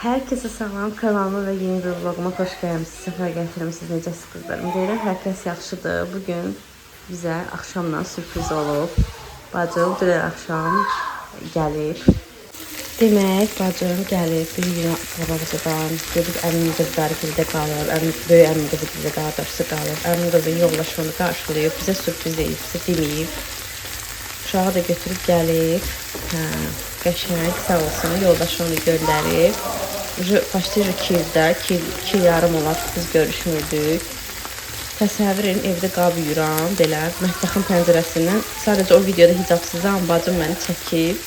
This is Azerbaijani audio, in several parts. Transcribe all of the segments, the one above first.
Herkese salam, kanalıma ve yeni bir vloguma hoş gəlmişsiniz, səfər gətirmişsiniz. Necəsiz qızlarım? Deyirəm, hər kəs yaxşıdır. Bugün bizə axşamdan sürpriz olub. Bacım dünən axşam gəlib. Demək, bacım gəlib bir gün qabaqcadan. Gedib əmin qızı Dargildə qalır. Böyük əmin qızı bizə daha doğrusu qalır. Əmin qızın yoldaşı onu qarşılayıb. Bizə sürpriz edib, bizə deməyib. Uşağı da götürüb gəlib. Qəşəng, sağ olsun, yoldaşı onu göndərib. Başlayır 2-də, 2 yarım olar biz görüşmürdük. Təsəvvür edin, evdə qab yuyuram, belə, mətbəxin pəncərəsindən. Sadəcə o videoda hicabsızam, bacım məni çəkib.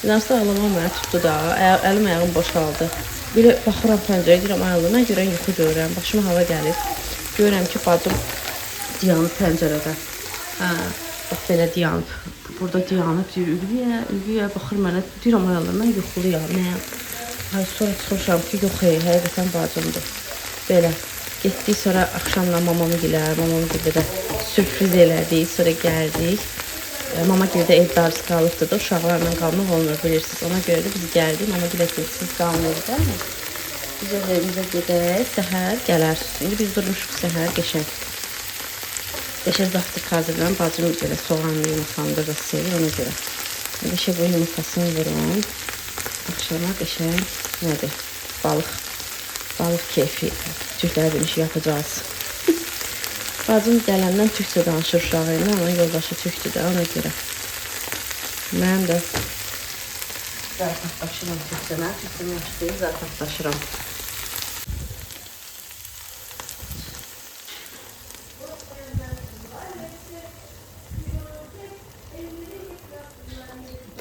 İnanırsa ağlamam mənə tutdu da, əlim ayağım boşaldı. Belə baxıram pəncərəyə, deyirəm, ayağına görən yuxu görürəm, başıma hava gəlib. Görürəm ki, bacım dayanıb pəncərədə. Bax, belə dayanıb. Burada dayanıb, deyir, ülviyə, baxır mənə, deyirəm, ayağına, mən yuxuluyam, nəyəm? Sonra çıxmışam ki, yox, həqiqətən bacımdır. Belə, getdik, sonra axşamdan mamamı gilə də sürpriz elədik, sonra gəldik. Mama gilə ev darısı qalıbdır da, uşaqlarla qalmaq olmur, bilirsiniz. Ona görə də biz gəldik, mama gilə siz qalmıyoruz, değil mi? Biz evimizə gedək, səhər gələr. İndi biz durmuşuq səhər, qəşəng. Qəşəng zavtıq hazırlayın, bacım belə soğanlı yumurtanı da sevir, ona görə. Qəşəng bu yumurtasını vurum. Akşama qəşəng nədir? Balıq keyfi Türklər bir iş yapacağız. Bacım gələndən Türkçə danışır uşağı ilə, onun yoldaşı Türkçü də, ona görə. Mən də zarafatlaşıram Türkçənə, Türkçəni yaxşı deyil, zarafatlaşıram.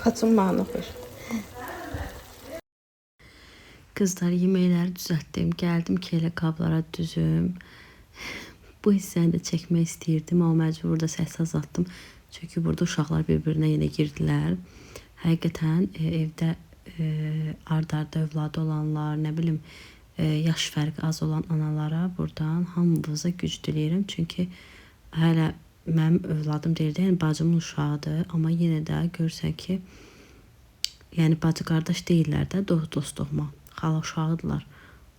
Bacım bana oxuyur. Kızlar, yeməkləri düzəltdim. Gəldim ki, elə qablara düzüm. Bu hissəni də çəkmək istəyirdim, amma məcbur burada səs azaltdım. Çünki burada uşaqlar bir-birinə yenə girdilər. Həqiqətən evdə ard-arda övladı olanlar, nə bilim, yaş fərqi az olan analara buradan hamımıza güc diləyirəm. Çünki hələ mənim övladım deyil də, yəni bacımın uşağıdır. Amma yenə də görsən ki, yəni bacı qardaş deyirlər də, dost doğma. Xala uşağıdırlar.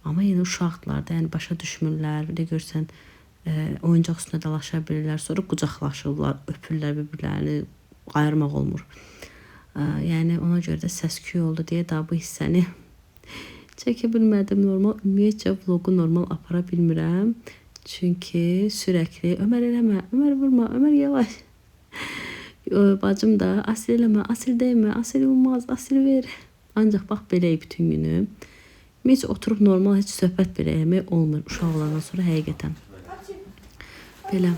Amma yenə uşaqdırlar da, yəni başa düşmürlər. Bir də görsən, oyuncaq üstünə dalaşa bilirlər, sonra qucaqlaşırlar, öpürlər bir-birlərini, ayırmaq olmur. Yəni ona görə də səs-küy oldu deyə daha bu hissəni çəkə bilmədim. Normal, ümumiyyətcə vlogu normal apara bilmirəm. Çünki sürəkli, Ömər eləmə, Ömər vurma, Ömər yavaş. Bacım da, asil eləmə, asil dəymə, asil olmaz, asil ver. Ancaq bax belə bütün günü. Heç oturub normal heç söhbət belə eləmək olmur uşaq olandan sonra həqiqətən. Belə.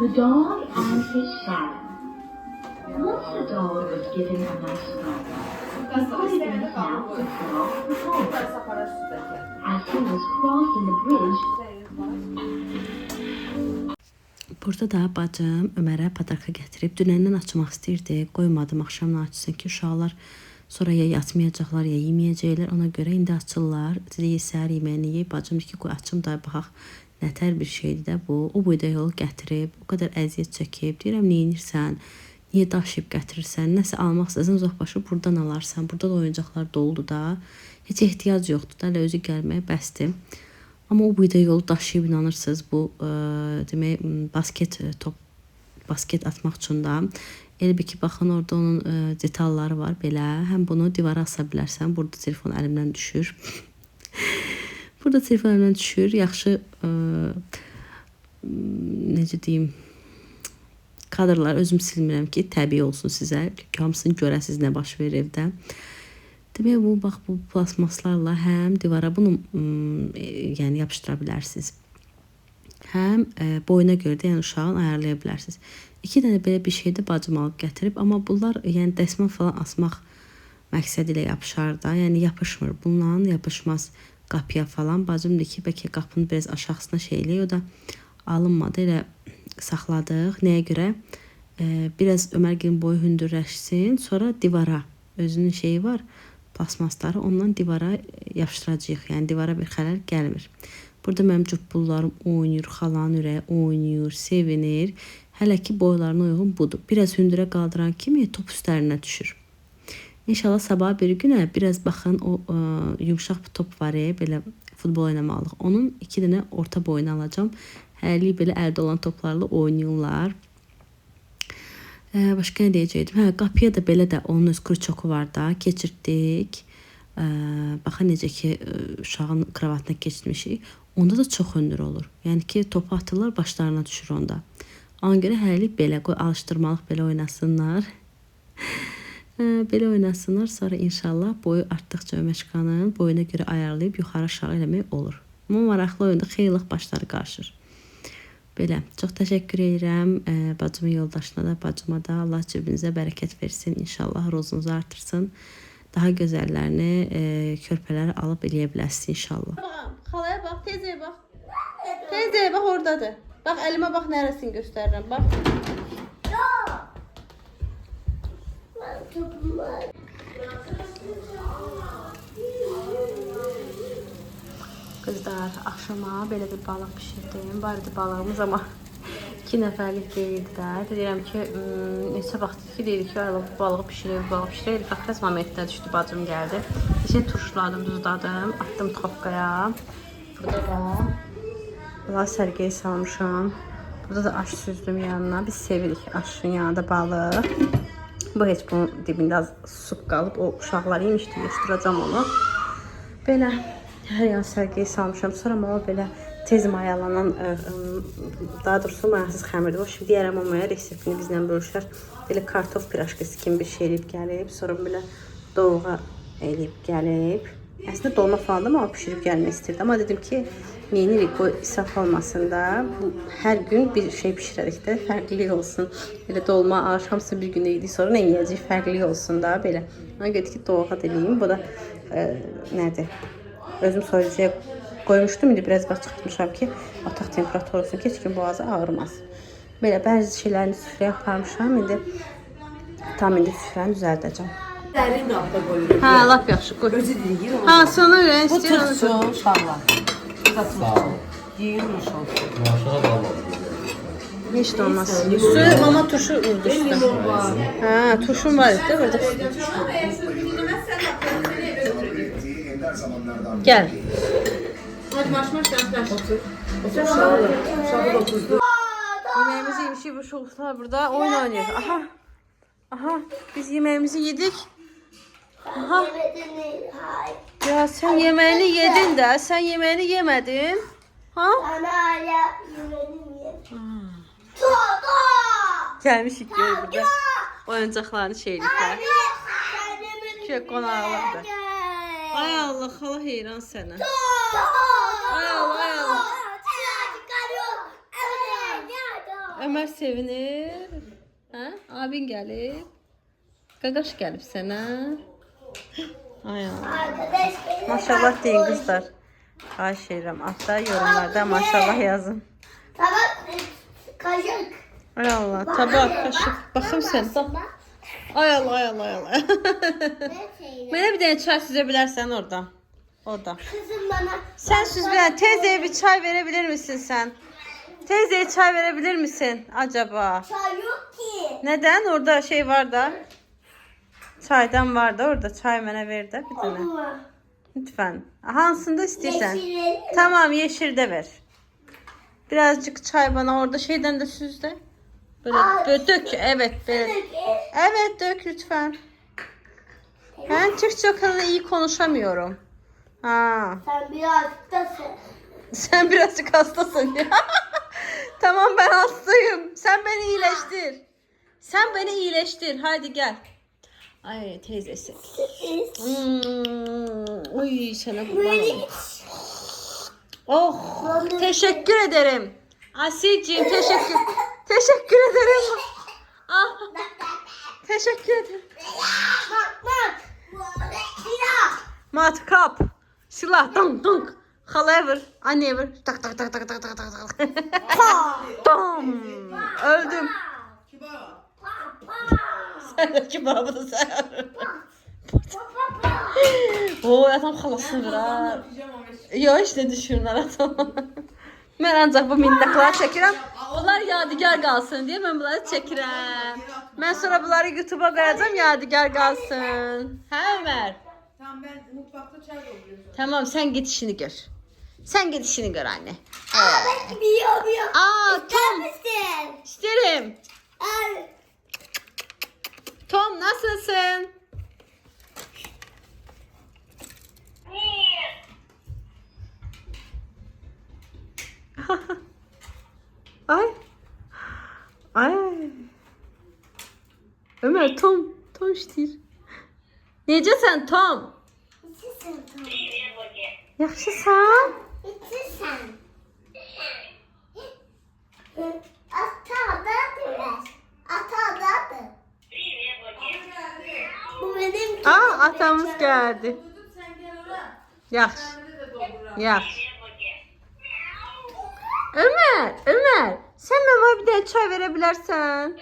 The dog and his friend. Once the dog was given a nice rub, he put it in his mouth to cross the pond. As he was crossing the bridge, burada da bacım Ömərə padarka gətirib dünəndən açmaq istəyirdi. Qoymadım axşamdan açsın ki, uşaqlar sonra ya yatmayacaqlar, ya yeməyəcəklər. Ona görə indi açırlar. Deyə səhər yeməyini yeyib, bacım ki, qoy açım da baxaq. Nətər bir şeydir də bu. O boyda yolu gətirib, o qədər əziyyət çəkib. Deyirəm, neyinirsən? Niyə daşıyıb gətirirsən? Nəsə almaq istəsən, zoxbaşı buradan alarsan. Burada da oyuncaqlar doludur da. Heç ehtiyac yoxdur da, elə özü gəlməyə bəsdir. Amma o boyda yolu daşıyıb inanırsınız bu demək basket atmaq üçün də. Elə bir ki, baxın orada onun detalları var belə. Həm bunu divara asa bilərsən. Burada telefon əlimdən düşür. Burada telefon əlimdən düşür. Yaxşı necə deyim, kadrlar özüm silmirəm ki, təbii olsun sizə. Hamısını görəsiniz nə baş verir evdə. Demək, bu, bax, bu plasmaslarla həm divara bunu yəni yapışdıra bilərsiniz. Həm boyuna görə də yəni uşağın ayarlaya bilərsiniz. 2 dənə belə bir şey də bacım alıb gətirib. Amma bunlar yəni dəsmal falan asmaq məqsədi ilə yapışar da. Yəni yapışmır. Bununla yapışmaz qapıya falan. Bacım deyir ki, bəlkə qapını biraz aşağısına şeyləyək. O da alınmadı. Elə saxladıq. Nəyə görə? Biraz Ömərgin boyu hündürləşsin. Sonra divara. Özünün şeyi var. Plasmasları ondan divara yapışdıracağıq. Yəni divara bir xələl gəlmir. Burada mənim cübbullarım oynayır, xalanın ürəyi oynayır, sevinir. Hələ ki boylarına uyğun budur. Biraz hündürə qaldıran kimi top üstlərinə düşür. İnşallah sabah bir günə biraz baxın o yumşaq bir top var belə futbol oynamalıq. Onun 2 dənə orta boyunu alacağım. Hərlik belə əldə olan toplarla oynayırlar. Başqa nə deyəcəkdim? Hə, qapıya da belə də onun öz kruçoku var da, keçirtdik. Baxın necə ki uşağın kravatına keçirmişik. Onda da çox hündür olur. Yəni ki topu atırlar, başlarına düşür onda. Ona görə hərlik belə qoy, alışdırmalıq belə oynasınlar. Belə oynasınlar, sonra inşallah boyu artdıqca Öməşqanın boyuna görə ayarlayıb yuxarı aşağı eləmək olur. Amma maraqlı oyunda xeylıq başları qarışır. Belə, çox təşəkkür edirəm bacımın yoldaşına da, bacıma da. Allah cibinizə bərəkət versin, inşallah rozunuzu artırsın. Daha gözəllərini, körpələri alıb eləyə biləsiniz inşallah. Xalaya bax, tezəyə bax. Tezəyə bax, oradadır. Bax, əlimə bax, nərəsini göstərirəm, bax. Kızlar, akşama belə bir balıq pişirdim. Vardı balığımız ama 2 nəfərlik deyildi də. Deyirəm ki, neçə vaxtdır ki, deyirik ki, balığı pişiririk, balığı pişiririk. Fəxrəz momentdə düşdü, bacım gəldi. İçin turşuladım, duzladım, attım topqaya. Burada da bunlar sərgiyə salmışam. Burada da aş süzdüm yanına. Biz sevirik aşın yanında balığı. Bu heç bunun dibində az su qalıb, o uşaqlar yemişdi, yeşdirəcəm onu. Belə hər yan sərgiyə salmışam. Sonra o belə tez mayalanan, daha doğrusu mayasız xəmirdir. O şimdi deyərəm o maya reseptini bizlə bölüşər. Belə kartof piraşkası kimi bir şey eləyib gəlib. Sonra belə doğğa eləyib gəlib. Əslində dolma falan da ama pişirib gəlmək istirdim. Amma dedim ki, neyinirik, bu israf olmasın da. Hər gün bir şey pişirərik də, fərqlilik olsun. Belə dolma, aş, hamısı bir gündə yedik, sonra nə yiyəcək, fərqlilik olsun da, belə. Ona görə ki, doğğa eləyim. Bu da nədir? Özüm soyucuya koymuştum. İndi biraz vaxt çıxmışam ki, otaq temperaturu olsun ki, heç gün boğazı ağrımaz. Belə bəzi şeylərini süfrəyə aparmışam. İndi süfrəni düzəldəcəm. Dərin qabda qoyuruq. Hə, lap yaxşı qoy. Özü deyir. Ha, sonra öyrən Bu istəyirəm. tutsun uşaqlar. Bu da tutsun. Yeyirmiş olsun. Maşallah bağlı. Heç də olmaz. Su, mama turşu vurdu üstə. Hə, turşum var idi burada. Gəl. Hadi marş yaklaş. Otur. Uşağı da oturdu. Yemeğimizi yemişik, bu çocuklar burada oyun oynuyor. Aha. Aha, biz yemeğimizi yedik. Aha. Ya sen yemeğini yedin de, sen yemeğini yemedin. Ha? Ana hala yemeğini yedim. Gelmişik gör burada. Oyuncaklarını şeylikler. Şöyle konağlıqdır. Ay Allah, hala heyran sənə. Ay Allah, ay Allah. Ömer sevinir. Ha? Abin gelip. Gagaş gelip sana. Ay Allah. Maşallah deyin kızlar. Xahiş edirəm. Hatta yorumlarda maşallah yazın. Tabak, kaşık. Ay Allah. Tabak, kaşık. Baxım sən. Ay Allah, ay Allah, ay Allah. Mənə bir dənə çay süzə bilərsən orada. Orada. Kızım bana. Sen süz bir teyzeye bir çay verebilir misin sen? Teyzeye çay verebilir misin acaba? Çay yok ki. Neden? Orada şey var da. Çaydan var da orada. Çay mənə ver de bir tane. Ama Lütfen. Hansında istiyorsan. yeşilleri Tamam, yeşilde ver. Birazcık çay bana orada şeyden de süz de. Böyle dök. Evet. Böyle. Evet, dök lütfen. Ben Türkçe o kadar iyi konuşamıyorum. Ha. sen biraz hastasın. Sen birazcık hastasın ya. Tamam, ben hastayım. Sen beni iyileştir. Sen beni iyileştir. Hadi gel. Ay teyzesi. Uy sana kurban olayım. Oh, teşekkür ederim. Asilciğim teşekkür ederim. Ah, teşekkür ederim. Bak. Silah. Matkap. Silah. Dunk dunk. Halaya vur. Anneye vur. Tak tak tak tak tak tak tak tak. Bam. Öldüm. Sen de kibarı da sen. Oo, adam xalasını vur ha. Yo, işte düşürürlər adam. Mən ancaq bu minnətləri çəkirəm. Bunlar yadigar qalsın deyə mən bunları çəkirəm. Mən sonra bunları YouTube'a qoyacağam, yadigar qalsın. Hə Ömər? Tamam ben mutfakta çay dolduruyorum. Tamam, sen git işini gör. Sen git işini gör anne. Ben biliyorum. Aa, Tom. Misin? İsterim. Al. Tom nasılsın? Ay. Ay. Ömer, Tom. Tom istəyir. Necəsən Tom? İçisən tamam. Yaxşısan? İçisən. Atadadır. Atadadır. Bu benim Aa, atamız gəldi. Tutup sen gel oraya. Yaxşı. Kendine de dolduralım. Yaxşı. Ömer, sen Mema'ya bir de çay verebilirsen.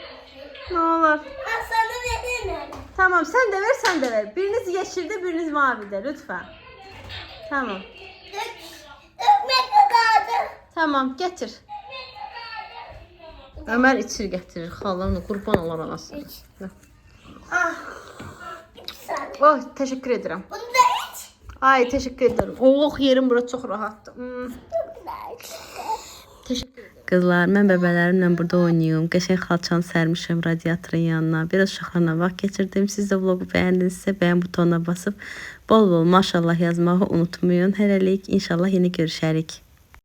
Ne olur. Ben sana veririm. Tamam, sen de ver. Biriniz yeşilde, biriniz mavide lütfen. Tamam. Dökmek lazım. Tamam, getir. Ömer içir getirir. Xalanı kurban olan anası. Sen. Oh, teşekkür ederim. Bunu da iç. Ay, teşekkür ederim. Oh, yerim burası çok rahattı. Teşekkür ederim. Kızlar, mən bəbələrimlə burada oynayıyorum. Qəşəng xalçanı sərmişəm radiatorun yanına. Biraz uşaqlarla vaxt keçirdim. Siz də vlogu bəyəndinizsə, bəyən butonuna basıb bol-bol maşallah yazmağı unutmayın. Hələlik inşallah yeni görüşərik.